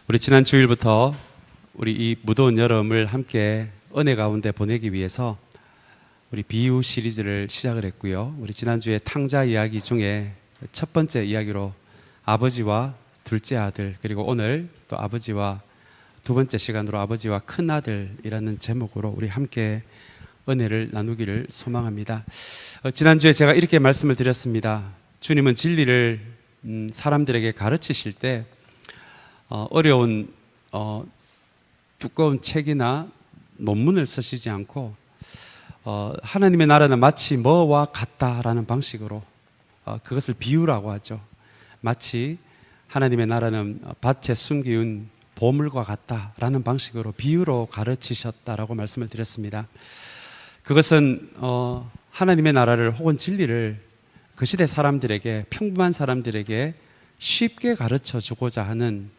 우리 지난 주일부터 우리 이 무더운 여름을 함께 은혜 가운데 보내기 위해서 우리 비유 시리즈를 시작을 했고요. 우리 지난주에 탕자 이야기 중에 첫 번째 이야기로 아버지와 둘째 아들, 그리고 오늘 또 아버지와 두 번째 시간으로 아버지와 큰 아들이라는 제목으로 우리 함께 은혜를 나누기를 소망합니다. 지난주에 제가 이렇게 말씀을 드렸습니다. 주님은 진리를 사람들에게 가르치실 때 어려운 두꺼운 책이나 논문을 쓰시지 않고 하나님의 나라는 마치 뭐와 같다라는 방식으로 그것을 비유라고 하죠. 마치 하나님의 나라는 밭에 숨기운 보물과 같다라는 방식으로 비유로 가르치셨다라고 말씀을 드렸습니다. 그것은 하나님의 나라를 혹은 진리를 그 시대 사람들에게, 평범한 사람들에게 쉽게 가르쳐 주고자 하는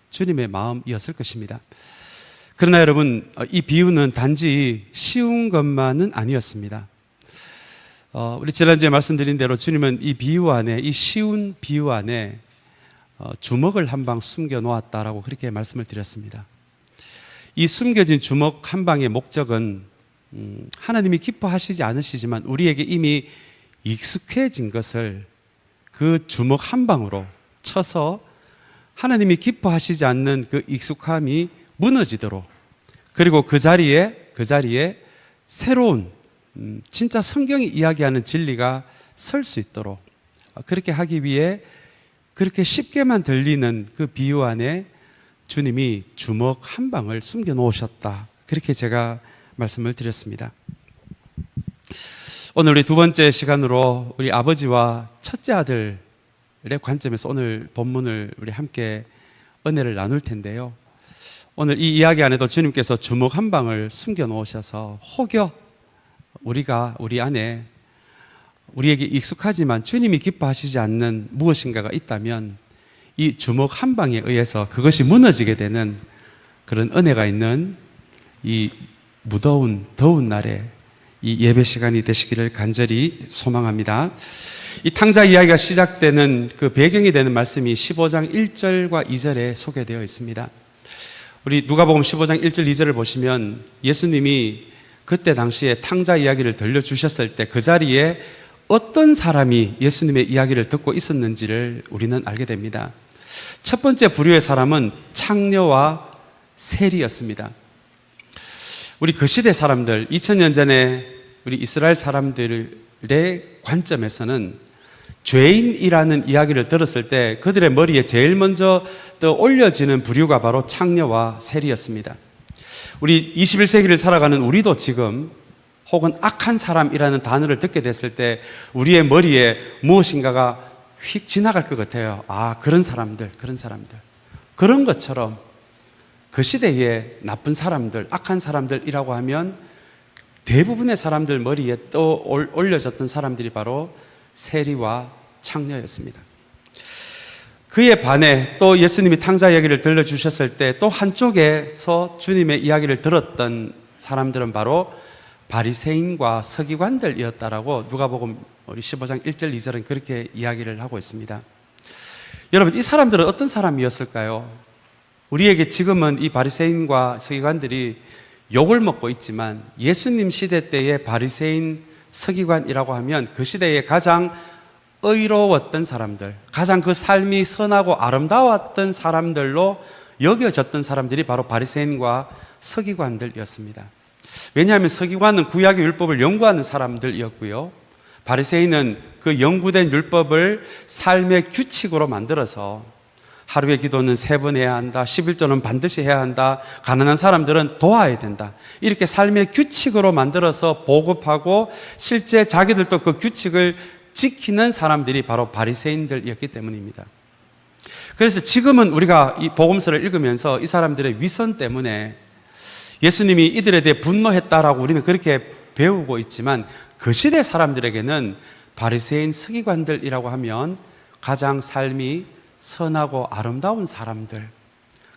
주님의 마음이었을 것입니다. 그러나 여러분, 이 비유는 단지 쉬운 것만은 아니었습니다. 우리 지난주에 말씀드린 대로 주님은 이 비유 안에, 이 쉬운 비유 안에 주먹을 한 방 숨겨 놓았다라고 그렇게 말씀을 드렸습니다. 이 숨겨진 주먹 한 방의 목적은 하나님이 기뻐하시지 않으시지만 우리에게 이미 익숙해진 것을 그 주먹 한 방으로 쳐서 하나님이 기뻐하시지 않는 그 익숙함이 무너지도록, 그리고 그 자리에 새로운 진짜 성경이 이야기하는 진리가 설 수 있도록 그렇게 하기 위해 그렇게 쉽게만 들리는 그 비유 안에 주님이 주먹 한 방을 숨겨 놓으셨다, 그렇게 제가 말씀을 드렸습니다. 오늘 우리 두 번째 시간으로 우리 아버지와 첫째 아들의 관점에서 오늘 본문을 우리 함께 은혜를 나눌 텐데요. 오늘 이 이야기 안에도 주님께서 주먹 한 방을 숨겨 놓으셔서 혹여 우리 안에 우리에게 익숙하지만 주님이 기뻐하시지 않는 무엇인가가 있다면 이 주먹 한 방에 의해서 그것이 무너지게 되는 그런 은혜가 있는 이 더운 날에 이 예배 시간이 되시기를 간절히 소망합니다. 이 탕자 이야기가 시작되는 그 배경이 되는 말씀이 15장 1절과 2절에 소개되어 있습니다. 우리 누가복음 15장 1절 2절을 보시면 예수님이 그때 당시에 탕자 이야기를 들려주셨을 때 그 자리에 어떤 사람이 예수님의 이야기를 듣고 있었는지를 우리는 알게 됩니다. 첫 번째 부류의 사람은 창녀와 세리였습니다. 우리 그 시대 사람들, 2000년 전에 우리 이스라엘 사람들의 관점에서는 죄인이라는 이야기를 들었을 때 그들의 머리에 제일 먼저 떠올려지는 부류가 바로 창녀와 세리였습니다. 우리 21세기를 살아가는 우리도 지금 혹은 악한 사람이라는 단어를 듣게 됐을 때 우리의 머리에 무엇인가가 휙 지나갈 것 같아요. 그런 사람들. 그런 것처럼 그 시대에 나쁜 사람들, 악한 사람들이라고 하면 대부분의 사람들 머리에 떠올려졌던 사람들이 바로 세리와 창녀였습니다. 그에 반해 또 예수님이 탕자 이야기를 들려주셨을 때 또 한쪽에서 주님의 이야기를 들었던 사람들은 바로 바리새인과 서기관들이었다라고 누가복음 우리 15장 1절 2절은 그렇게 이야기를 하고 있습니다. 여러분, 이 사람들은 어떤 사람이었을까요? 우리에게 지금은 이 바리새인과 서기관들이 욕을 먹고 있지만 예수님 시대 때의 바리새인 서기관이라고 하면 그 시대에 가장 의로웠던 사람들, 가장 그 삶이 선하고 아름다웠던 사람들로 여겨졌던 사람들이 바로 바리새인과 서기관들이었습니다. 왜냐하면 서기관은 구약의 율법을 연구하는 사람들이었고요, 바리새인은 그 연구된 율법을 삶의 규칙으로 만들어서 하루의 기도는 3번 해야 한다, 11조는 반드시 해야 한다, 가난한 사람들은 도와야 된다, 이렇게 삶의 규칙으로 만들어서 보급하고 실제 자기들도 그 규칙을 지키는 사람들이 바로 바리새인들이었기 때문입니다. 그래서 지금은 우리가 이 복음서를 읽으면서 이 사람들의 위선 때문에 예수님이 이들에 대해 분노했다라고 우리는 그렇게 배우고 있지만 그 시대 사람들에게는 바리새인 서기관들이라고 하면 가장 삶이 선하고 아름다운 사람들,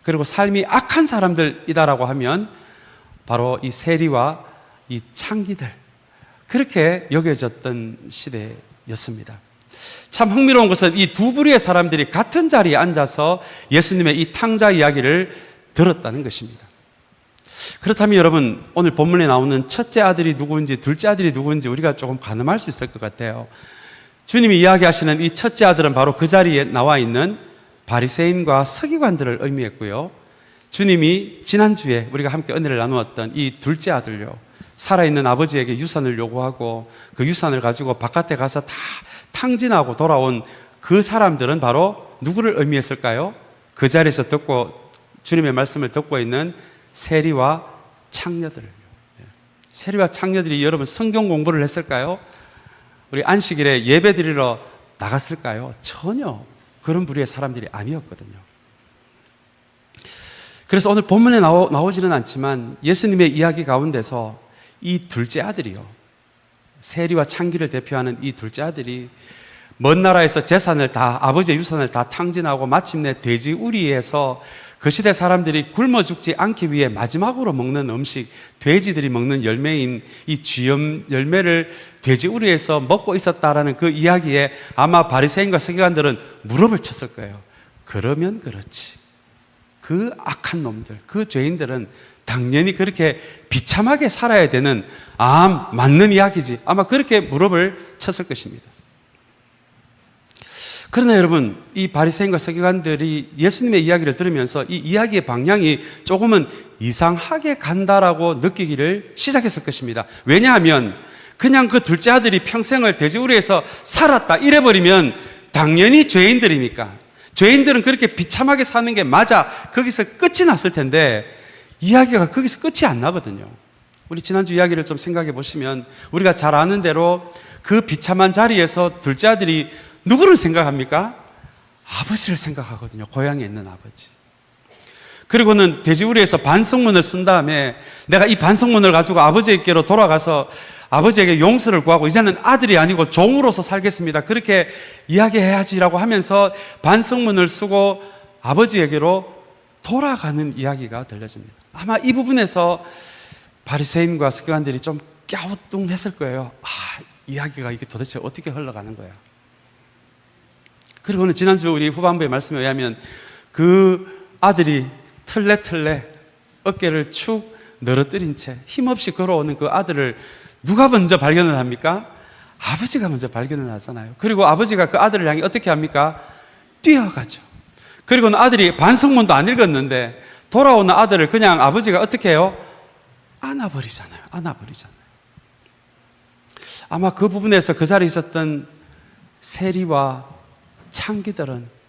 그리고 삶이 악한 사람들이다라고 하면 바로 이 세리와 이 창기들, 그렇게 여겨졌던 시대였습니다. 참 흥미로운 것은 이 두 부류의 사람들이 같은 자리에 앉아서 예수님의 이 탕자 이야기를 들었다는 것입니다. 그렇다면 여러분, 오늘 본문에 나오는 첫째 아들이 누구인지 둘째 아들이 누구인지 우리가 조금 가늠할 수 있을 것 같아요. 주님이 이야기하시는 이 첫째 아들은 바로 그 자리에 나와 있는 바리새인과 서기관들을 의미했고요. 주님이 지난주에 우리가 함께 은혜를 나누었던 이 둘째 아들요, 살아있는 아버지에게 유산을 요구하고 그 유산을 가지고 바깥에 가서 다 탕진하고 돌아온 그 사람들은 바로 누구를 의미했을까요? 그 자리에서 듣고 주님의 말씀을 듣고 있는 세리와 창녀들. 세리와 창녀들이 여러분 성경 공부를 했을까요? 우리 안식일에 예배 드리러 나갔을까요? 전혀 그런 부류의 사람들이 아니었거든요. 그래서 오늘 본문에 나오지는 않지만 예수님의 이야기 가운데서 이 둘째 아들이요, 세리와 창기를 대표하는 이 둘째 아들이 먼 나라에서 재산을 다, 아버지의 유산을 다 탕진하고 마침내 돼지 우리에서 그 시대 사람들이 굶어 죽지 않기 위해 마지막으로 먹는 음식, 돼지들이 먹는 열매인 이 쥐염 열매를 돼지 우리에서 먹고 있었다라는 그 이야기에 아마 바리새인과 서기관들은 무릎을 쳤을 거예요. 그러면 그렇지, 그 악한 놈들, 그 죄인들은 당연히 그렇게 비참하게 살아야 되는, 맞는 이야기지, 아마 그렇게 무릎을 쳤을 것입니다. 그러나 여러분, 이 바리새인과 서기관들이 예수님의 이야기를 들으면서 이 이야기의 방향이 조금은 이상하게 간다라고 느끼기를 시작했을 것입니다. 왜냐하면 그냥 그 둘째 아들이 평생을 돼지우리에서 살았다 이래버리면 당연히 죄인들이니까, 죄인들은 그렇게 비참하게 사는 게 맞아, 거기서 끝이 났을 텐데 이야기가 거기서 끝이 안 나거든요. 우리 지난주 이야기를 좀 생각해 보시면 우리가 잘 아는 대로 그 비참한 자리에서 둘째 아들이 누구를 생각합니까? 아버지를 생각하거든요. 고향에 있는 아버지. 그리고는 돼지우리에서 반성문을 쓴 다음에 내가 이 반성문을 가지고 아버지에게로 돌아가서 아버지에게 용서를 구하고 이제는 아들이 아니고 종으로서 살겠습니다, 그렇게 이야기해야지라고 하면서 반성문을 쓰고 아버지에게로 돌아가는 이야기가 들려집니다. 아마 이 부분에서 바리새인과 서기관들이 좀 갸우뚱했을 거예요. 이야기가 이게 도대체 어떻게 흘러가는 거야. 그리고는 지난주 우리 후반부의 말씀에 의하면 그 아들이 틀레틀레 어깨를 축 늘어뜨린 채 힘없이 걸어오는 그 아들을 누가 먼저 발견을 합니까? 아버지가 먼저 발견을 하잖아요. 그리고 아버지가 그 아들을 향해 어떻게 합니까? 뛰어가죠. 그리고는 아들이 반성문도 안 읽었는데 돌아오는 아들을 그냥 아버지가 어떻게 해요? 안아버리잖아요. 아마 그 부분에서 그 자리에 있었던 세리와 창기들은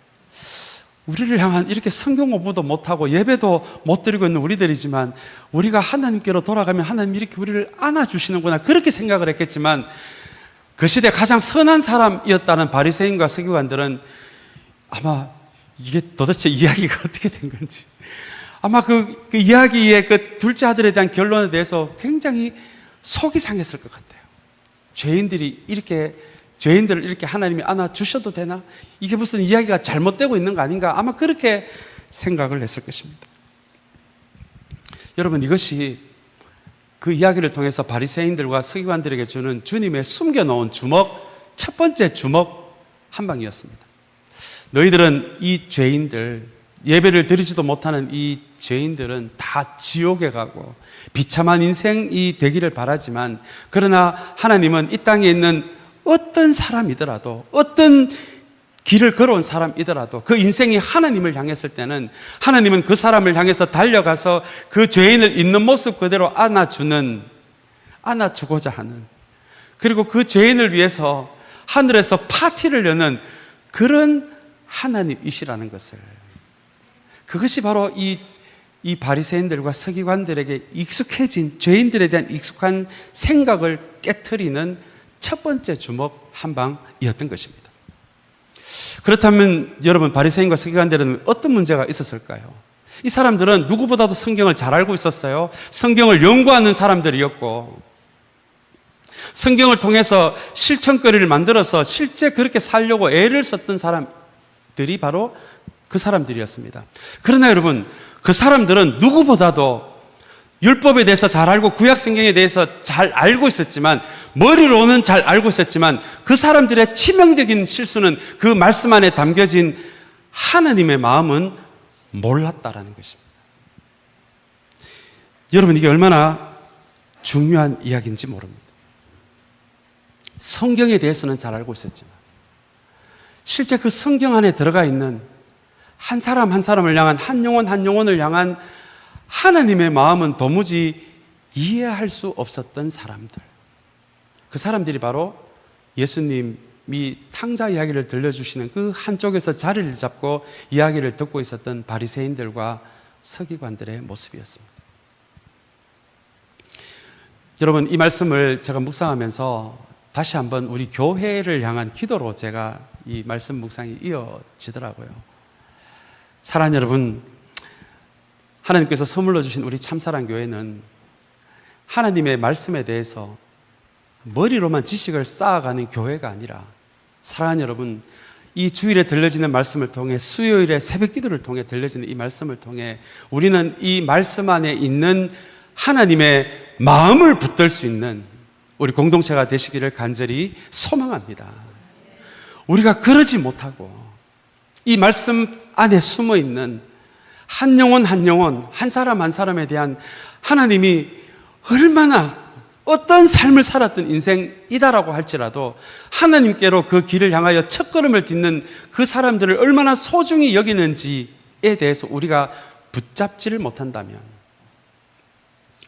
우리를 향한 이렇게 성경 공부도 못하고 예배도 못 드리고 있는 우리들이지만 우리가 하나님께로 돌아가면 하나님이 이렇게 우리를 안아주시는구나, 그렇게 생각을 했겠지만 그 시대 가장 선한 사람이었다는 바리새인과 서기관들은 아마 이게 도대체 이야기가 어떻게 된 건지, 아마 그 이야기의 그 둘째 아들에 대한 결론에 대해서 굉장히 속이 상했을 것 같아요. 죄인들을 이렇게 하나님이 안아주셔도 되나? 이게 무슨 이야기가 잘못되고 있는 거 아닌가? 아마 그렇게 생각을 했을 것입니다. 여러분, 이것이 그 이야기를 통해서 바리새인들과 서기관들에게 주는 주님의 숨겨놓은 주먹, 첫 번째 주먹 한 방이었습니다. 너희들은 이 죄인들, 예배를 드리지도 못하는 이 죄인들은 다 지옥에 가고 비참한 인생이 되기를 바라지만, 그러나 하나님은 이 땅에 있는 어떤 사람이더라도, 어떤 길을 걸어온 사람이더라도 그 인생이 하나님을 향했을 때는 하나님은 그 사람을 향해서 달려가서 그 죄인을 있는 모습 그대로 안아주고자 하는, 그리고 그 죄인을 위해서 하늘에서 파티를 여는 그런 하나님이시라는 것을, 그것이 바로 이 바리새인들과 서기관들에게 익숙해진, 죄인들에 대한 익숙한 생각을 깨트리는 첫 번째 주먹 한 방이었던 것입니다. 그렇다면 여러분, 바리새인과 서기관들은 어떤 문제가 있었을까요? 이 사람들은 누구보다도 성경을 잘 알고 있었어요. 성경을 연구하는 사람들이었고, 성경을 통해서 실천거리를 만들어서 실제 그렇게 살려고 애를 썼던 사람들이 바로 그 사람들이었습니다. 그러나 여러분, 그 사람들은 누구보다도 율법에 대해서 잘 알고 구약 성경에 대해서 잘 알고 있었지만, 머리로는 잘 알고 있었지만 그 사람들의 치명적인 실수는 그 말씀 안에 담겨진 하나님의 마음은 몰랐다라는 것입니다. 여러분, 이게 얼마나 중요한 이야기인지 모릅니다. 성경에 대해서는 잘 알고 있었지만 실제 그 성경 안에 들어가 있는 한 사람 한 사람을 향한, 한 영혼 한 영혼을 향한 하나님의 마음은 도무지 이해할 수 없었던 사람들, 그 사람들이 바로 예수님이 탕자 이야기를 들려주시는 그 한쪽에서 자리를 잡고 이야기를 듣고 있었던 바리새인들과 서기관들의 모습이었습니다. 여러분, 이 말씀을 제가 묵상하면서 다시 한번 우리 교회를 향한 기도로 제가 이 말씀 묵상이 이어지더라고요. 사랑하는 여러분, 하나님께서 선물로 주신 우리 참사랑교회는 하나님의 말씀에 대해서 머리로만 지식을 쌓아가는 교회가 아니라, 사랑하는 여러분, 이 주일에 들려지는 말씀을 통해, 수요일에 새벽 기도를 통해 들려지는 이 말씀을 통해 우리는 이 말씀 안에 있는 하나님의 마음을 붙들 수 있는 우리 공동체가 되시기를 간절히 소망합니다. 우리가 그러지 못하고 이 말씀 안에 숨어 있는 한 영혼 한 영혼, 한 사람 한 사람에 대한 하나님이 얼마나 어떤 삶을 살았던 인생이다라고 할지라도 하나님께로 그 길을 향하여 첫걸음을 딛는 그 사람들을 얼마나 소중히 여기는지에 대해서 우리가 붙잡지를 못한다면,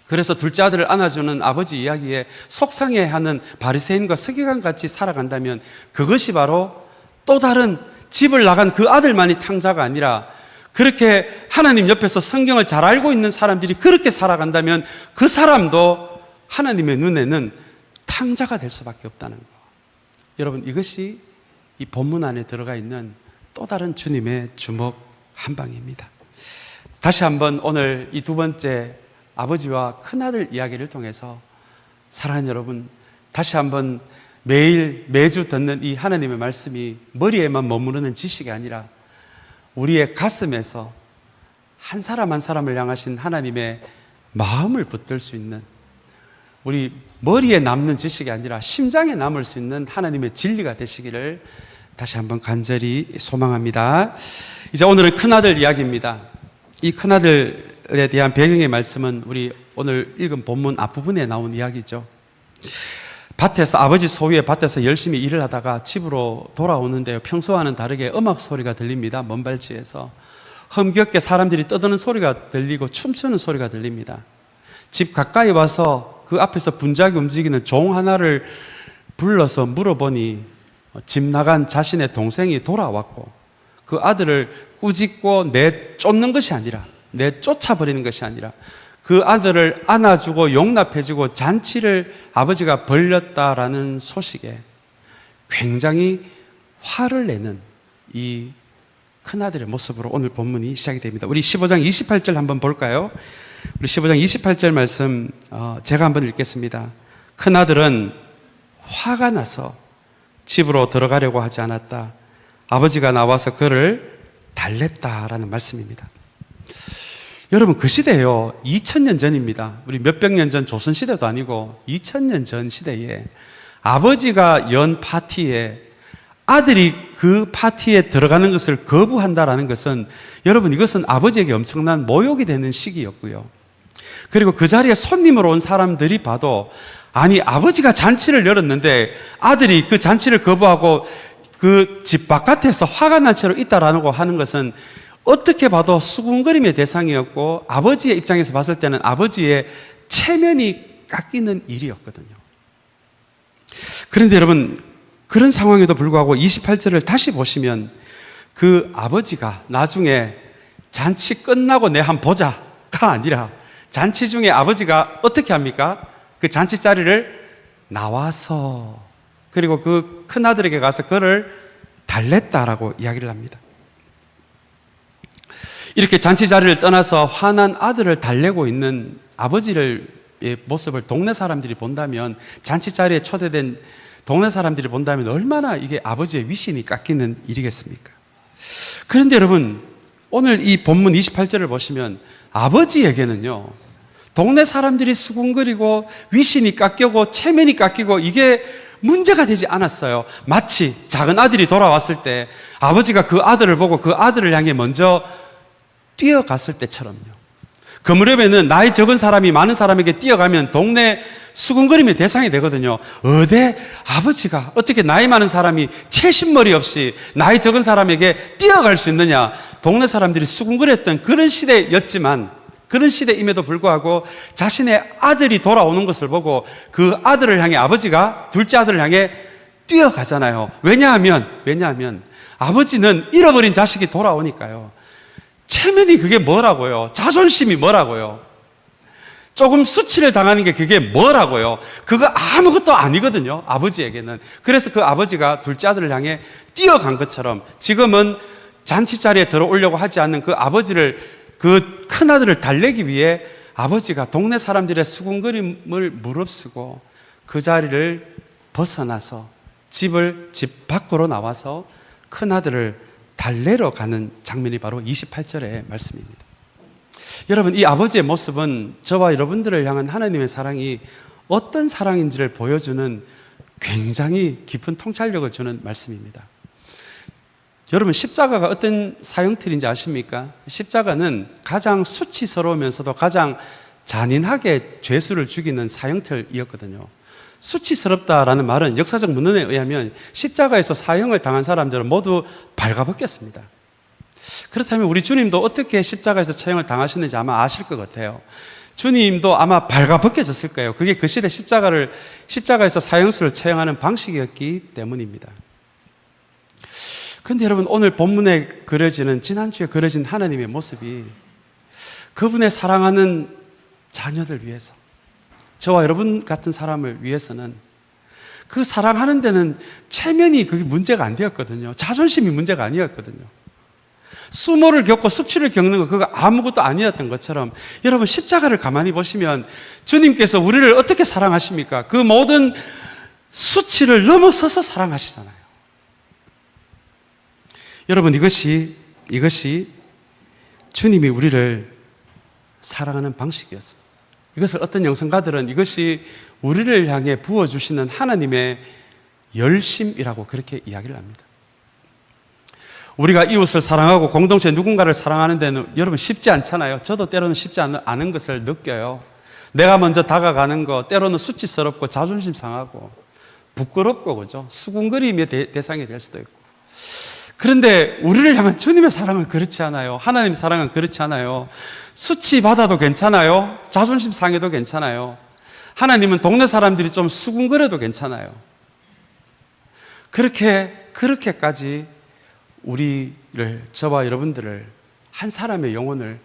그래서 둘째 아들을 안아주는 아버지 이야기에 속상해하는 바리새인과 서기관 같이 살아간다면, 그것이 바로 또 다른 집을 나간 그 아들만이 탕자가 아니라, 그렇게 하나님 옆에서 성경을 잘 알고 있는 사람들이 그렇게 살아간다면 그 사람도 하나님의 눈에는 탕자가 될 수밖에 없다는 것. 여러분, 이것이 이 본문 안에 들어가 있는 또 다른 주님의 주먹 한 방입니다. 다시 한번 오늘 이 두 번째 아버지와 큰아들 이야기를 통해서 사랑하는 여러분, 다시 한번 매주 듣는 이 하나님의 말씀이 머리에만 머무르는 지식이 아니라 우리의 가슴에서 한 사람 한 사람을 향하신 하나님의 마음을 붙들 수 있는, 우리 머리에 남는 지식이 아니라 심장에 남을 수 있는 하나님의 진리가 되시기를 다시 한번 간절히 소망합니다. 이제 오늘은 큰아들 이야기입니다. 이 큰아들에 대한 배경의 말씀은 우리 오늘 읽은 본문 앞부분에 나온 이야기죠. 밭에서, 아버지 소유의 밭에서 열심히 일을 하다가 집으로 돌아오는데요, 평소와는 다르게 음악 소리가 들립니다. 먼 발치에서 흥겹게 사람들이 떠드는 소리가 들리고 춤추는 소리가 들립니다. 집 가까이 와서 그 앞에서 분주하게 움직이는 종 하나를 불러서 물어보니 집 나간 자신의 동생이 돌아왔고, 그 아들을 꾸짖고 내쫓는 것이 아니라, 내쫓아버리는 것이 아니라 그 아들을 안아주고 용납해주고 잔치를 아버지가 벌렸다라는 소식에 굉장히 화를 내는 이 큰아들의 모습으로 오늘 본문이 시작이 됩니다. 우리 15장 28절 한번 볼까요? 우리 15장 28절 말씀 제가 한번 읽겠습니다. 큰아들은 화가 나서 집으로 들어가려고 하지 않았다. 아버지가 나와서 그를 달랬다라는 말씀입니다. 여러분, 그 시대요, 2000년 전입니다. 우리 몇백 년 전 조선시대도 아니고 2000년 전 시대에 아버지가 연 파티에 아들이 그 파티에 들어가는 것을 거부한다라는 것은, 여러분, 이것은 아버지에게 엄청난 모욕이 되는 시기였고요. 그리고 그 자리에 손님으로 온 사람들이 봐도, 아니, 아버지가 잔치를 열었는데 아들이 그 잔치를 거부하고 그 집 바깥에서 화가 난 채로 있다라고 하는 것은 어떻게 봐도 수군거림의 대상이었고, 아버지의 입장에서 봤을 때는 아버지의 체면이 깎이는 일이었거든요. 그런데 여러분, 그런 상황에도 불구하고 28절을 다시 보시면 그 아버지가 나중에 잔치 끝나고 내 한 보자가 아니라, 잔치 중에 아버지가 어떻게 합니까? 그 잔치 자리를 나와서, 그리고 그 큰아들에게 가서 그를 달랬다라고 이야기를 합니다. 이렇게 잔치 자리를 떠나서 화난 아들을 달래고 있는 아버지의 모습을 동네 사람들이 본다면, 잔치 자리에 초대된 동네 사람들이 본다면 얼마나 이게 아버지의 위신이 깎이는 일이겠습니까? 그런데 여러분, 오늘 이 본문 28절을 보시면 아버지에게는요, 동네 사람들이 수군거리고 위신이 깎이고 체면이 깎이고 이게 문제가 되지 않았어요. 마치 작은 아들이 돌아왔을 때 아버지가 그 아들을 보고 그 아들을 향해 먼저 뛰어갔을 때처럼요. 그 무렵에는 나이 적은 사람이 많은 사람에게 뛰어가면 동네 수군거림의 대상이 되거든요. 어데 아버지가 어떻게 나이 많은 사람이 채신머리 없이 나이 적은 사람에게 뛰어갈 수 있느냐. 동네 사람들이 수군거렸던 그런 시대였지만, 그런 시대임에도 불구하고 자신의 아들이 돌아오는 것을 보고 그 아들을 향해 아버지가 둘째 아들을 향해 뛰어가잖아요. 왜냐하면 아버지는 잃어버린 자식이 돌아오니까요. 체면이 그게 뭐라고요? 자존심이 뭐라고요? 조금 수치를 당하는 게 그게 뭐라고요? 그거 아무것도 아니거든요, 아버지에게는. 그래서 그 아버지가 둘째 아들을 향해 뛰어간 것처럼 지금은 잔치 자리에 들어오려고 하지 않는 그 아버지를, 그 큰아들을 달래기 위해 아버지가 동네 사람들의 수군거림을 무릅쓰고 그 자리를 벗어나서 집 밖으로 나와서 큰아들을 달래러 가는 장면이 바로 28절의 말씀입니다. 여러분, 이 아버지의 모습은 저와 여러분들을 향한 하나님의 사랑이 어떤 사랑인지를 보여주는 굉장히 깊은 통찰력을 주는 말씀입니다. 여러분, 십자가가 어떤 사형틀인지 아십니까? 십자가는 가장 수치스러우면서도 가장 잔인하게 죄수를 죽이는 사형틀이었거든요. 수치스럽다라는 말은 역사적 문헌에 의하면 십자가에서 사형을 당한 사람들은 모두 발가벗겼습니다. 그렇다면 우리 주님도 어떻게 십자가에서 처형을 당하셨는지 아마 아실 것 같아요. 주님도 아마 발가벗겨졌을 거예요. 그게 그 시대 십자가에서 사형수를 처형하는 방식이었기 때문입니다. 그런데 여러분, 오늘 본문에 그려지는, 지난주에 그려진 하나님의 모습이 그분의 사랑하는 자녀들 위해서, 저와 여러분 같은 사람을 위해서는 그 사랑하는 데는 체면이 그게 문제가 안 되었거든요. 자존심이 문제가 아니었거든요. 수모를 겪고 수치를 겪는 거 그거 아무것도 아니었던 것처럼, 여러분 십자가를 가만히 보시면 주님께서 우리를 어떻게 사랑하십니까? 그 모든 수치를 넘어서서 사랑하시잖아요. 여러분, 이것이 주님이 우리를 사랑하는 방식이었어요. 이것을 어떤 영성가들은 이것이 우리를 향해 부어주시는 하나님의 열심이라고 그렇게 이야기를 합니다. 우리가 이웃을 사랑하고 공동체 누군가를 사랑하는 데는 여러분 쉽지 않잖아요. 저도 때로는 쉽지 않은 것을 느껴요. 내가 먼저 다가가는 거 때로는 수치스럽고 자존심 상하고 부끄럽고, 그죠? 수군거림의 대상이 될 수도 있고. 그런데 우리를 향한 주님의 사랑은 그렇지 않아요. 하나님의 사랑은 그렇지 않아요. 수치 받아도 괜찮아요. 자존심 상해도 괜찮아요. 하나님은 동네 사람들이 좀 수군거려도 괜찮아요. 그렇게까지 우리를, 저와 여러분들을, 한 사람의 영혼을,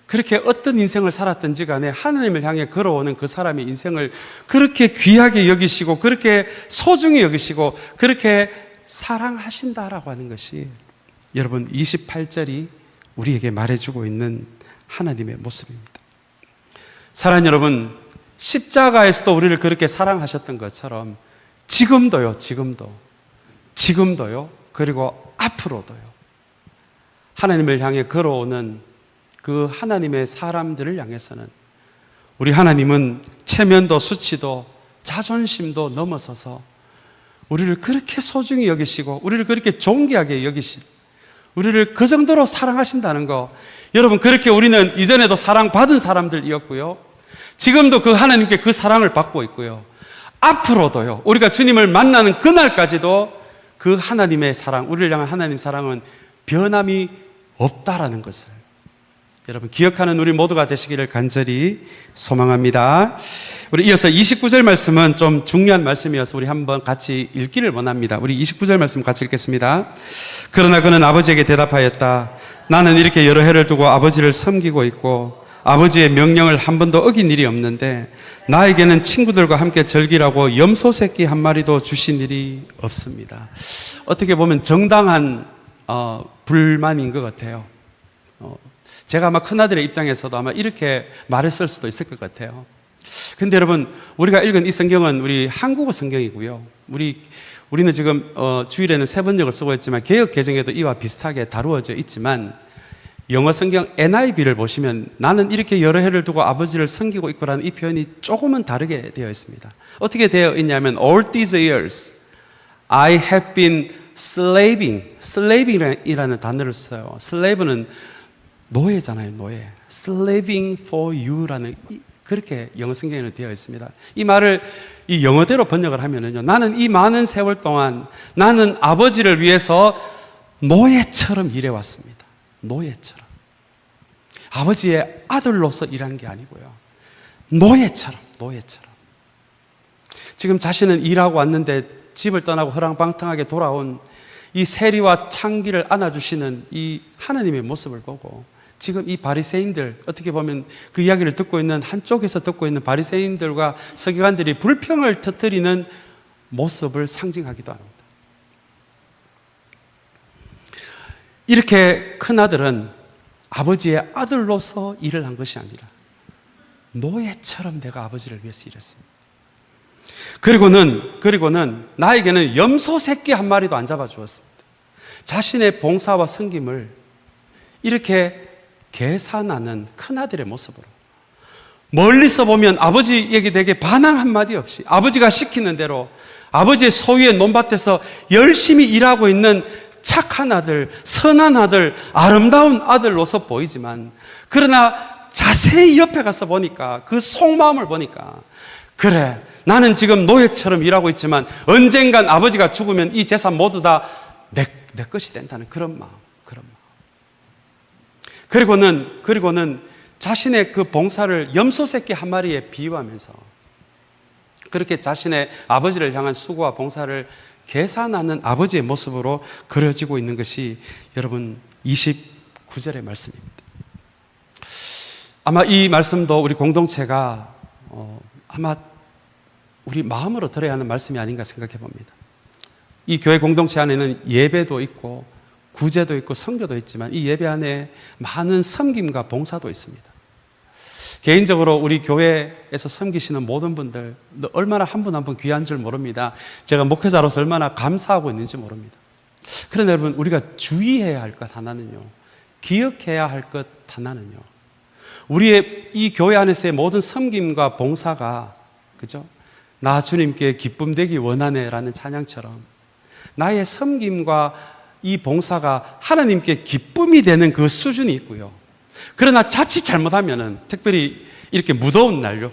그렇게 어떤 인생을 살았든지 간에 하나님을 향해 걸어오는 그 사람의 인생을 그렇게 귀하게 여기시고, 그렇게 소중히 여기시고, 그렇게 사랑하신다라고 하는 것이 여러분 28절이 우리에게 말해주고 있는 하나님의 모습입니다. 사랑하는 여러분, 십자가에서도 우리를 그렇게 사랑하셨던 것처럼 지금도요, 그리고 앞으로도요, 하나님을 향해 걸어오는 그 하나님의 사람들을 향해서는 우리 하나님은 체면도 수치도 자존심도 넘어서서 우리를 그렇게 소중히 여기시고, 우리를 그렇게 존귀하게 여기시고, 우리를 그 정도로 사랑하신다는 거, 여러분, 그렇게 우리는 이전에도 사랑받은 사람들이었고요, 지금도 그 하나님께 그 사랑을 받고 있고요, 앞으로도요, 우리가 주님을 만나는 그날까지도 그 하나님의 사랑, 우리를 향한 하나님 사랑은 변함이 없다라는 것을 여러분 기억하는 우리 모두가 되시기를 간절히 소망합니다. 우리 이어서 29절 말씀은 좀 중요한 말씀이어서 우리 한번 같이 읽기를 원합니다. 우리 29절 말씀 같이 읽겠습니다. 그러나 그는 아버지에게 대답하였다. 나는 이렇게 여러 해를 두고 아버지를 섬기고 있고 아버지의 명령을 한 번도 어긴 일이 없는데 나에게는 친구들과 함께 즐기라고 염소 새끼 한 마리도 주신 일이 없습니다. 어떻게 보면 정당한 불만인 것 같아요. 제가 아마 큰아들의 입장에서도 아마 이렇게 말했을 수도 있을 것 같아요. 근데 여러분, 우리가 읽은 이 성경은 우리 한국어 성경이고요. 우리는 지금 주일에는 3번역을 쓰고 있지만 개역 개정에도 이와 비슷하게 다루어져 있지만 영어 성경 NIV를 보시면 나는 이렇게 여러 해를 두고 아버지를 섬기고 있고라는 이 표현이 조금은 다르게 되어 있습니다. 어떻게 되어 있냐면 all these years I have been slaving이라는 단어를 써요. slave는 노예잖아요, 노예. slaving for you라는 그렇게 영어 성경에는 되어 있습니다. 이 말을 이 영어대로 번역을 하면은요, 나는 이 많은 세월 동안 나는 아버지를 위해서 노예처럼 일해왔습니다. 노예처럼. 아버지의 아들로서 일한 게 아니고요. 노예처럼. 지금 자신은 일하고 왔는데 집을 떠나고 허랑방탕하게 돌아온 이 세리와 창기를 안아주시는 이 하나님의 모습을 보고 지금 이 바리새인들, 어떻게 보면 그 이야기를 듣고 있는 한쪽에서 듣고 있는 바리새인들과 서기관들이 불평을 터뜨리는 모습을 상징하기도 합니다. 이렇게 큰아들은 아버지의 아들로서 일을 한 것이 아니라 노예처럼 내가 아버지를 위해서 일했습니다. 그리고는 나에게는 염소 새끼 한 마리도 안 잡아주었습니다. 자신의 봉사와 섬김을 이렇게 계산하는 큰아들의 모습으로 멀리서 보면 아버지에게 되게 반항 한마디 없이 아버지가 시키는 대로 아버지의 소유의 논밭에서 열심히 일하고 있는 착한 아들, 선한 아들, 아름다운 아들로서 보이지만 그러나 자세히 옆에 가서 보니까 그 속마음을 보니까 그래, 나는 지금 노예처럼 일하고 있지만 언젠간 아버지가 죽으면 이 재산 모두 다 내 것이 된다는 그런 마음. 그리고는 자신의 그 봉사를 염소 새끼 한 마리에 비유하면서 그렇게 자신의 아버지를 향한 수고와 봉사를 계산하는 아버지의 모습으로 그려지고 있는 것이 여러분 29절의 말씀입니다. 아마 이 말씀도 우리 공동체가 아마 우리 마음으로 들어야 하는 말씀이 아닌가 생각해 봅니다. 이 교회 공동체 안에는 예배도 있고 구제도 있고 선교도 있지만 이 예배 안에 많은 섬김과 봉사도 있습니다. 개인적으로 우리 교회에서 섬기시는 모든 분들 얼마나 한 분 한 분 귀한 줄 모릅니다. 제가 목회자로서 얼마나 감사하고 있는지 모릅니다. 그런데 여러분, 우리가 주의해야 할 것 하나는요, 기억해야 할 것 하나는요, 우리의 이 교회 안에서의 모든 섬김과 봉사가, 그죠? 나 주님께 기쁨 되기 원하네 라는 찬양처럼 나의 섬김과 이 봉사가 하나님께 기쁨이 되는 그 수준이 있고요. 그러나 자칫 잘못하면은, 특별히 이렇게 무더운 날,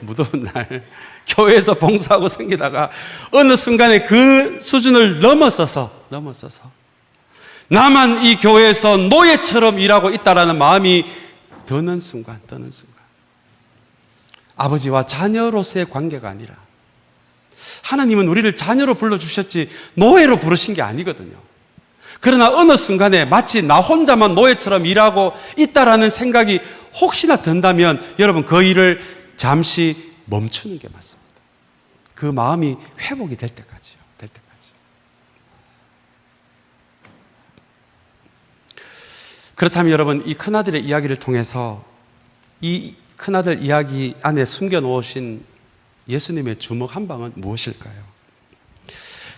교회에서 봉사하고 섬기다가 어느 순간에 그 수준을 넘어서서 나만 이 교회에서 노예처럼 일하고 있다라는 마음이 드는 순간, 아버지와 자녀로서의 관계가 아니라 하나님은 우리를 자녀로 불러주셨지 노예로 부르신 게 아니거든요. 그러나 어느 순간에 마치 나 혼자만 노예처럼 일하고 있다라는 생각이 혹시나 든다면 여러분, 그 일을 잠시 멈추는 게 맞습니다. 그 마음이 회복이 될 때까지요. 그렇다면 여러분, 이 큰아들의 이야기를 통해서 이 큰아들 이야기 안에 숨겨놓으신 예수님의 주먹 한 방은 무엇일까요?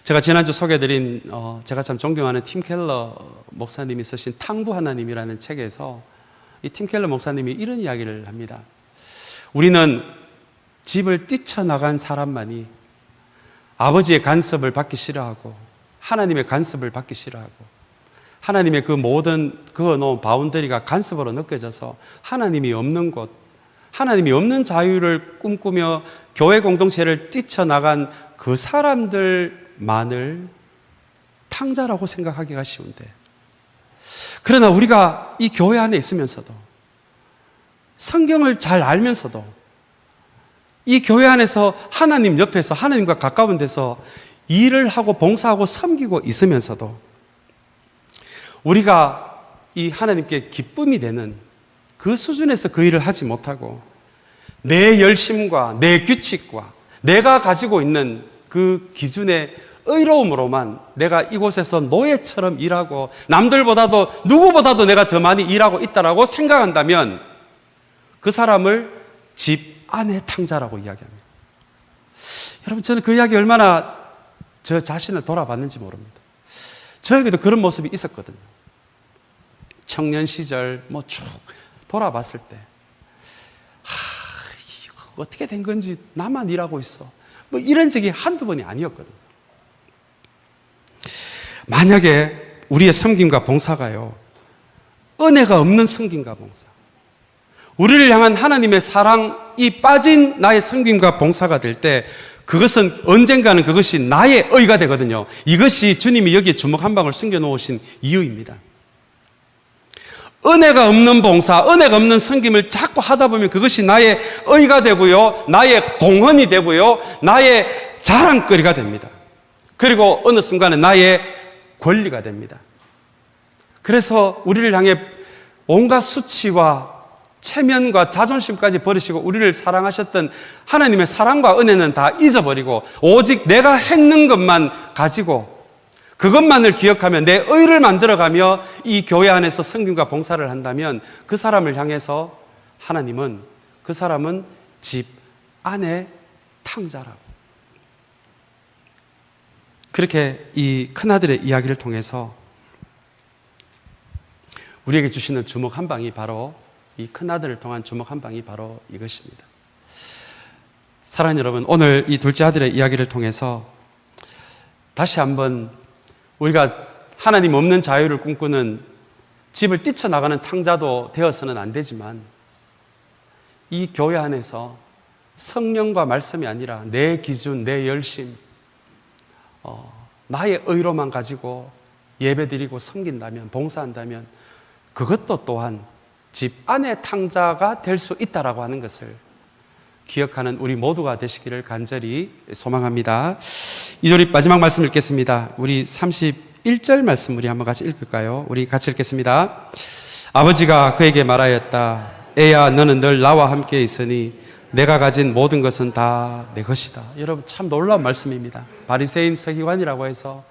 제가 지난주 소개해드린 제가 참 존경하는 팀 켈러 목사님이 쓰신 탕부 하나님이라는 책에서 이 팀 켈러 목사님이 이런 이야기를 합니다. 우리는 집을 뛰쳐나간 사람만이 아버지의 간섭을 받기 싫어하고 하나님의 간섭을 받기 싫어하고 하나님의 그 모든 그어놓은 바운더리가 간섭으로 느껴져서 하나님이 없는 곳, 하나님이 없는 자유를 꿈꾸며 교회 공동체를 뛰쳐나간 그 사람들만을 탕자라고 생각하기가 쉬운데, 그러나 우리가 이 교회 안에 있으면서도 성경을 잘 알면서도 이 교회 안에서 하나님 옆에서 하나님과 가까운 데서 일을 하고 봉사하고 섬기고 있으면서도 우리가 이 하나님께 기쁨이 되는 그 수준에서 그 일을 하지 못하고 내 열심과 내 규칙과 내가 가지고 있는 그 기준의 의로움으로만 내가 이곳에서 노예처럼 일하고 남들보다도 누구보다도 내가 더 많이 일하고 있다라고 생각한다면 그 사람을 집 안의 탕자라고 이야기합니다. 여러분, 저는 그 이야기 얼마나 저 자신을 돌아봤는지 모릅니다. 저에게도 그런 모습이 있었거든요. 청년 시절 뭐 쭉 돌아봤을 때, 이거 어떻게 된 건지 나만 일하고 있어. 뭐 이런 적이 한두 번이 아니었거든요. 만약에 우리의 섬김과 봉사가요, 은혜가 없는 섬김과 봉사, 우리를 향한 하나님의 사랑이 빠진 나의 섬김과 봉사가 될 때, 그것은 언젠가는 그것이 나의 의가 되거든요. 이것이 주님이 여기에 주먹 한 방울 숨겨놓으신 이유입니다. 은혜가 없는 봉사, 은혜가 없는 섬김을 자꾸 하다 보면 그것이 나의 의가 되고요, 나의 공헌이 되고요, 나의 자랑거리가 됩니다. 그리고 어느 순간에 나의 권리가 됩니다. 그래서 우리를 향해 온갖 수치와 체면과 자존심까지 버리시고 우리를 사랑하셨던 하나님의 사랑과 은혜는 다 잊어버리고 오직 내가 했는 것만 가지고 그것만을 기억하며 내 의를 만들어가며 이 교회 안에서 섬김과 봉사를 한다면 그 사람을 향해서 하나님은 그 사람은 집 안의 탕자라고, 그렇게 이 큰아들의 이야기를 통해서 우리에게 주시는 주먹 한 방이 바로, 이 큰아들을 통한 주먹 한 방이 바로 이것입니다. 사랑하는 여러분, 오늘 이 둘째 아들의 이야기를 통해서 다시 한번 우리가 하나님 없는 자유를 꿈꾸는, 집을 뛰쳐나가는 탕자도 되어서는 안 되지만, 이 교회 안에서 성령과 말씀이 아니라 내 기준, 내 열심, 나의 의로만 가지고 예배드리고 섬긴다면, 봉사한다면 그것도 또한 집 안의 탕자가 될 수 있다라고 하는 것을 기억하는 우리 모두가 되시기를 간절히 소망합니다. 2절 마지막 말씀 읽겠습니다. 우리 31절 말씀 우리 한번 같이 읽을까요? 우리 같이 읽겠습니다. 아버지가 그에게 말하였다. 애야, 너는 늘 나와 함께 있으니 내가 가진 모든 것은 다 내 것이다. 여러분, 참 놀라운 말씀입니다. 바리새인 서기관이라고 해서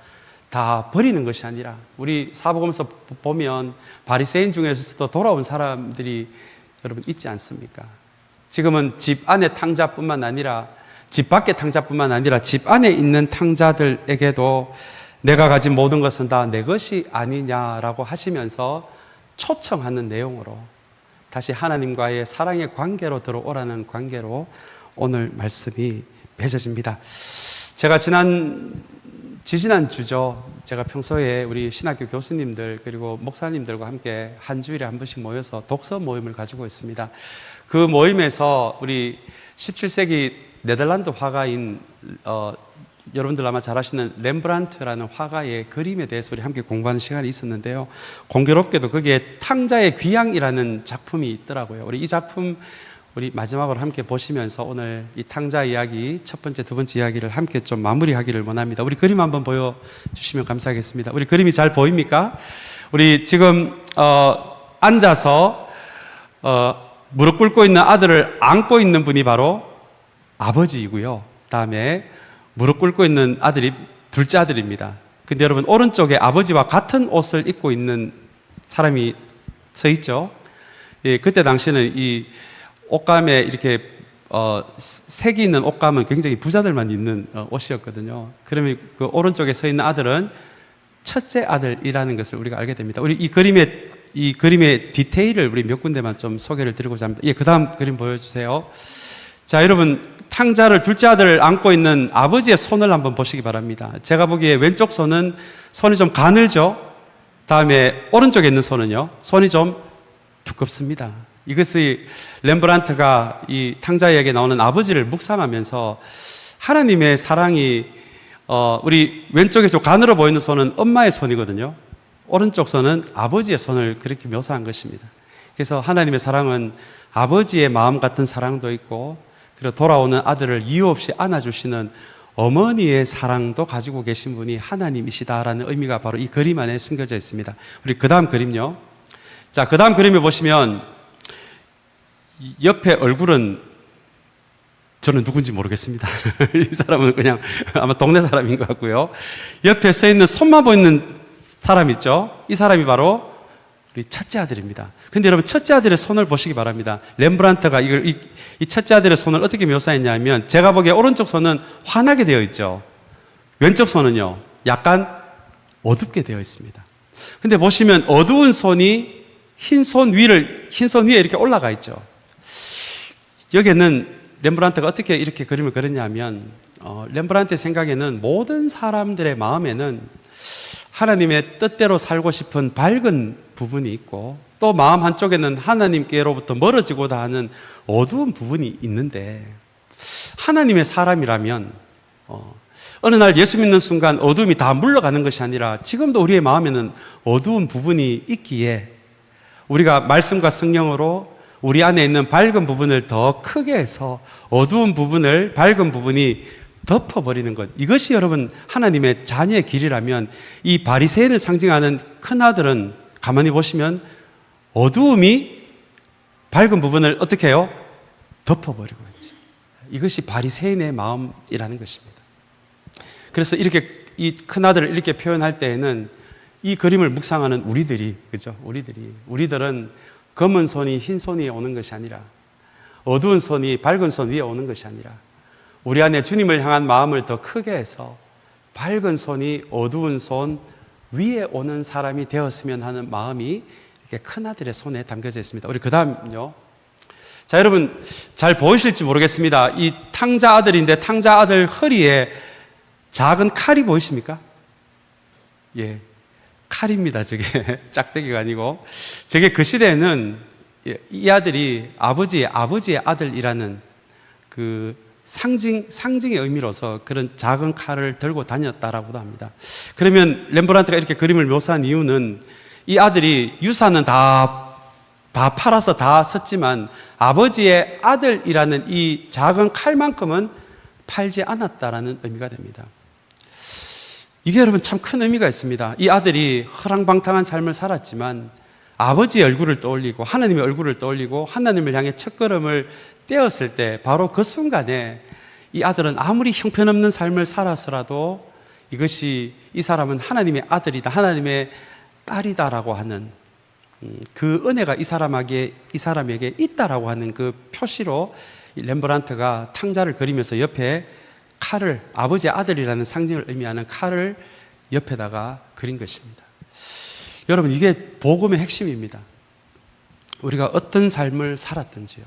다 버리는 것이 아니라, 우리 사복음서 보면 바리새인 중에서도 돌아온 사람들이 여러분 있지 않습니까? 지금은 집 안의 탕자뿐만 아니라, 집 밖의 탕자뿐만 아니라 집 안에 있는 탕자들에게도 내가 가진 모든 것은 다 내 것이 아니냐라고 하시면서 초청하는 내용으로 다시 하나님과의 사랑의 관계로 들어오라는 관계로 오늘 말씀이 맺어집니다. 제가 지지난 주죠. 제가 평소에 우리 신학교 교수님들 그리고 목사님들과 함께 한 주일에 한 번씩 모여서 독서 모임을 가지고 있습니다. 그 모임에서 우리 17세기 네덜란드 화가인 여러분들 아마 잘 아시는 렘브란트라는 화가의 그림에 대해서 우리 함께 공부하는 시간이 있었는데요. 공교롭게도 거기에 탕자의 귀향이라는 작품이 있더라고요. 우리 이 작품 우리 마지막으로 함께 보시면서 오늘 이 탕자 이야기 첫 번째, 두 번째 이야기를 함께 좀 마무리하기를 원합니다. 우리 그림 한번 보여주시면 감사하겠습니다. 우리 그림이 잘 보입니까? 우리 지금 앉아서 무릎 꿇고 있는 아들을 안고 있는 분이 바로 아버지이고요. 다음에 무릎 꿇고 있는 아들이 둘째 아들입니다. 근데 여러분, 오른쪽에 아버지와 같은 옷을 입고 있는 사람이 서 있죠. 예, 그때 당시는 이 옷감에 이렇게 색이 있는 옷감은 굉장히 부자들만 입는 옷이었거든요. 그러면 그 오른쪽에 서 있는 아들은 첫째 아들이라는 것을 우리가 알게 됩니다. 우리 이 그림의 디테일을 우리 몇 군데만 좀 소개를 드리고자 합니다. 예, 그 다음 그림 보여주세요. 자, 여러분, 탕자를, 둘째 아들을 안고 있는 아버지의 손을 한번 보시기 바랍니다. 제가 보기에 왼쪽 손이 좀 가늘죠? 다음에 오른쪽에 있는 손이 좀 두껍습니다. 이것이 렘브란트가 이 탕자에게 나오는 아버지를 묵상하면서 하나님의 사랑이 우리 왼쪽에 좀 가늘어 보이는 손은 엄마의 손이거든요. 오른쪽 손은 아버지의 손을 그렇게 묘사한 것입니다. 그래서 하나님의 사랑은 아버지의 마음 같은 사랑도 있고, 그리고 돌아오는 아들을 이유 없이 안아주시는 어머니의 사랑도 가지고 계신 분이 하나님이시다라는 의미가 바로 이 그림 안에 숨겨져 있습니다. 우리 그 다음 그림요. 자, 그 다음 그림을 보시면 옆에 얼굴은 저는 누군지 모르겠습니다. 이 사람은 그냥 아마 동네 사람인 것 같고요. 옆에 서 있는 손만 보이는 사람 있죠? 이 사람이 바로 우리 첫째 아들입니다. 근데 여러분, 첫째 아들의 손을 보시기 바랍니다. 렘브란트가 이 첫째 아들의 손을 어떻게 묘사했냐면, 제가 보기에 오른쪽 손은 환하게 되어 있죠. 왼쪽 손은요, 약간 어둡게 되어 있습니다. 근데 보시면 어두운 손이 흰 손 위에 이렇게 올라가 있죠. 여기에는 렘브란트가 어떻게 이렇게 그림을 그렸냐면, 렘브란트의 생각에는 모든 사람들의 마음에는 하나님의 뜻대로 살고 싶은 밝은 부분이 있고, 또 마음 한쪽에는 하나님께로부터 멀어지고자 하는 어두운 부분이 있는데, 하나님의 사람이라면 어느 날 예수 믿는 순간 어둠이 다 물러가는 것이 아니라 지금도 우리의 마음에는 어두운 부분이 있기에 우리가 말씀과 성령으로 우리 안에 있는 밝은 부분을 더 크게 해서 어두운 부분을 밝은 부분이 덮어버리는 것, 이것이 여러분 하나님의 자녀의 길이라면, 이 바리새인을 상징하는 큰아들은 가만히 보시면 어두움이 밝은 부분을 어떻게 해요? 덮어버리고 있죠. 이것이 바리새인의 마음이라는 것입니다. 그래서 이렇게 이 큰아들을 이렇게 표현할 때에는 이 그림을 묵상하는 우리들이, 그죠? 우리들은 검은 손이 흰 손 위에 오는 것이 아니라, 어두운 손이 밝은 손 위에 오는 것이 아니라, 우리 안에 주님을 향한 마음을 더 크게 해서 밝은 손이 어두운 손 위에 오는 사람이 되었으면 하는 마음이 이렇게 큰아들의 손에 담겨져 있습니다. 우리 그 다음요. 자, 여러분 잘 보이실지 모르겠습니다. 이 탕자 아들인데 탕자 아들 허리에 작은 칼이 보이십니까? 예, 칼입니다. 저게 짝대기가 아니고, 저게 그 시대에는 이 아들이 아버지의 아들이라는 그 상징의 의미로서 그런 작은 칼을 들고 다녔다라고도 합니다. 그러면 렘브란트가 이렇게 그림을 묘사한 이유는, 이 아들이 유산은 다 팔아서 다 썼지만 아버지의 아들이라는 이 작은 칼만큼은 팔지 않았다라는 의미가 됩니다. 이게 여러분 참 큰 의미가 있습니다. 이 아들이 허랑방탕한 삶을 살았지만 아버지의 얼굴을 떠올리고 하나님의 얼굴을 떠올리고 하나님을 향해 첫걸음을 떼었을 때, 바로 그 순간에 이 아들은 아무리 형편없는 삶을 살아서라도 이것이, 이 사람은 하나님의 아들이다, 하나님의 딸이다라고 하는 그 은혜가 이 사람에게 있다라고 하는 그 표시로 렘브란트가 탕자를 그리면서 옆에 칼을, 아버지의 아들이라는 상징을 의미하는 칼을 옆에다가 그린 것입니다. 여러분, 이게 복음의 핵심입니다. 우리가 어떤 삶을 살았든지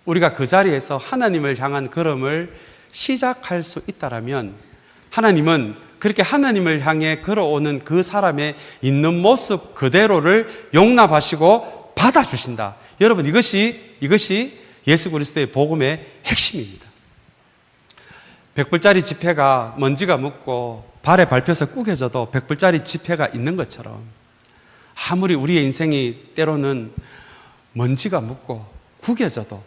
우리가 그 자리에서 하나님을 향한 걸음을 시작할 수 있다라면, 하나님은 그렇게 하나님을 향해 걸어오는 그 사람의 있는 모습 그대로를 용납하시고 받아주신다. 여러분, 이것이 예수 그리스도의 복음의 핵심입니다. 100불짜리 지폐가 먼지가 묻고 발에 밟혀서 구겨져도 100불짜리 지폐가 있는 것처럼, 아무리 우리의 인생이 때로는 먼지가 묻고 구겨져도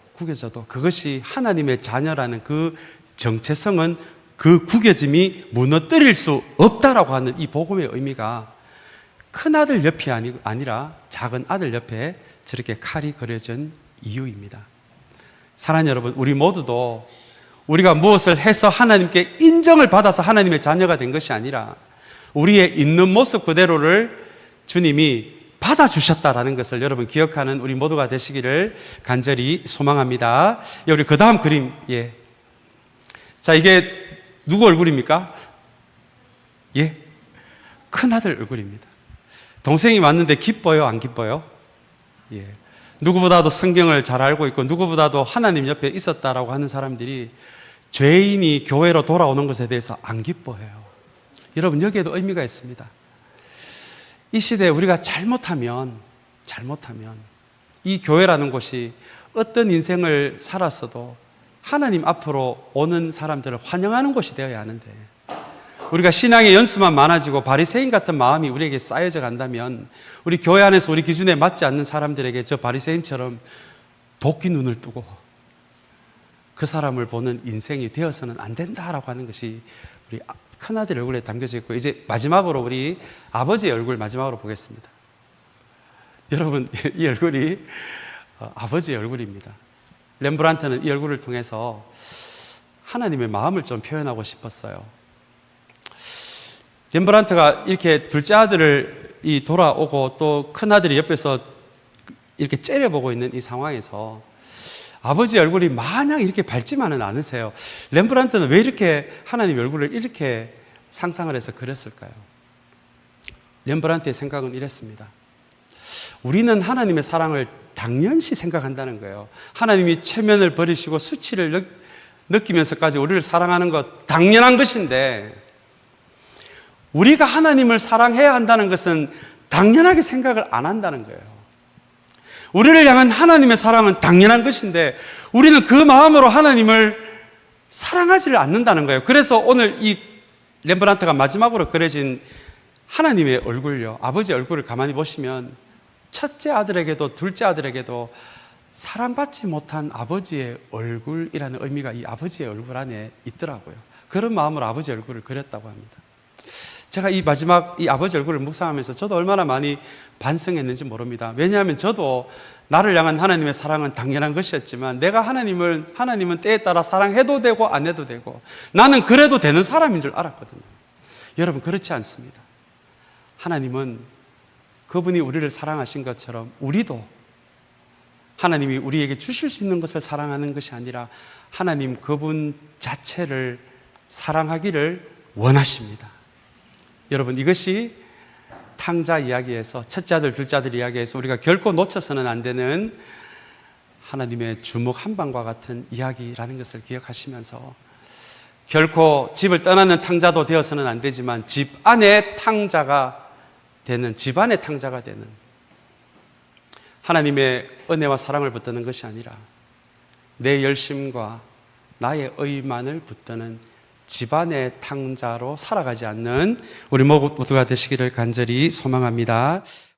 그것이 하나님의 자녀라는 그 정체성은, 그 구겨짐이 무너뜨릴 수 없다라고 하는 이 복음의 의미가 큰아들 옆이 아니라 작은 아들 옆에 저렇게 칼이 그려진 이유입니다. 사랑하는 여러분, 우리 모두도 우리가 무엇을 해서 하나님께 인정을 받아서 하나님의 자녀가 된 것이 아니라 우리의 있는 모습 그대로를 주님이 받아주셨다라는 것을 여러분 기억하는 우리 모두가 되시기를 간절히 소망합니다. 우리 그 다음 그림, 자, 이게 누구 얼굴입니까? 큰아들 얼굴입니다. 동생이 왔는데 기뻐요, 안 기뻐요? 누구보다도 성경을 잘 알고 있고 누구보다도 하나님 옆에 있었다라고 하는 사람들이 죄인이 교회로 돌아오는 것에 대해서 안 기뻐해요. 여러분, 여기에도 의미가 있습니다. 이 시대에 우리가 잘못하면 이 교회라는 곳이 어떤 인생을 살았어도 하나님 앞으로 오는 사람들을 환영하는 곳이 되어야 하는데, 우리가 신앙의 연수만 많아지고 바리새인 같은 마음이 우리에게 쌓여져 간다면, 우리 교회 안에서 우리 기준에 맞지 않는 사람들에게 저 바리새인처럼 도끼 눈을 뜨고 그 사람을 보는 인생이 되어서는 안 된다라고 하는 것이 우리 큰아들 얼굴에 담겨져 있고, 이제 마지막으로 우리 아버지의 얼굴 마지막으로 보겠습니다. 여러분, 이 얼굴이 아버지의 얼굴입니다. 렘브란트는 이 얼굴을 통해서 하나님의 마음을 좀 표현하고 싶었어요. 렘브란트가 이렇게 둘째 아들을 돌아오고 또 큰아들이 옆에서 이렇게 째려보고 있는 이 상황에서 아버지 얼굴이 마냥 이렇게 밝지만은 않으세요. 렘브란트는 왜 이렇게 하나님의 얼굴을 이렇게 상상을 해서 그렸을까요? 렘브란트의 생각은 이랬습니다. 우리는 하나님의 사랑을 당연시 생각한다는 거예요. 하나님이 체면을 버리시고 수치를 느끼면서까지 우리를 사랑하는 것 당연한 것인데, 우리가 하나님을 사랑해야 한다는 것은 당연하게 생각을 안 한다는 거예요. 우리를 향한 하나님의 사랑은 당연한 것인데 우리는 그 마음으로 하나님을 사랑하지를 않는다는 거예요. 그래서 오늘 이 렘브란트가 마지막으로 그려진 하나님의 얼굴요, 아버지의 얼굴을 가만히 보시면 첫째 아들에게도 둘째 아들에게도 사랑받지 못한 아버지의 얼굴이라는 의미가 이 아버지의 얼굴 안에 있더라고요. 그런 마음으로 아버지의 얼굴을 그렸다고 합니다. 제가 이 마지막 이 아버지 얼굴을 묵상하면서 저도 얼마나 많이 반성했는지 모릅니다. 왜냐하면 저도 나를 향한 하나님의 사랑은 당연한 것이었지만 내가 하나님은 때에 따라 사랑해도 되고 안 해도 되고 나는 그래도 되는 사람인 줄 알았거든요. 여러분, 그렇지 않습니다. 하나님은 그분이 우리를 사랑하신 것처럼 우리도 하나님이 우리에게 주실 수 있는 것을 사랑하는 것이 아니라 하나님 그분 자체를 사랑하기를 원하십니다. 여러분, 이것이 탕자 이야기에서 첫째 아들, 둘째 아들 이야기에서 우리가 결코 놓쳐서는 안 되는 하나님의 주먹 한 방과 같은 이야기라는 것을 기억하시면서 결코 집을 떠나는 탕자도 되어서는 안 되지만 집 안에 탕자가 되는, 집안의 탕자가 되는, 하나님의 은혜와 사랑을 붙드는 것이 아니라 내 열심과 나의 의만을 붙드는 집안의 탕자로 살아가지 않는 우리 모두가 되시기를 간절히 소망합니다.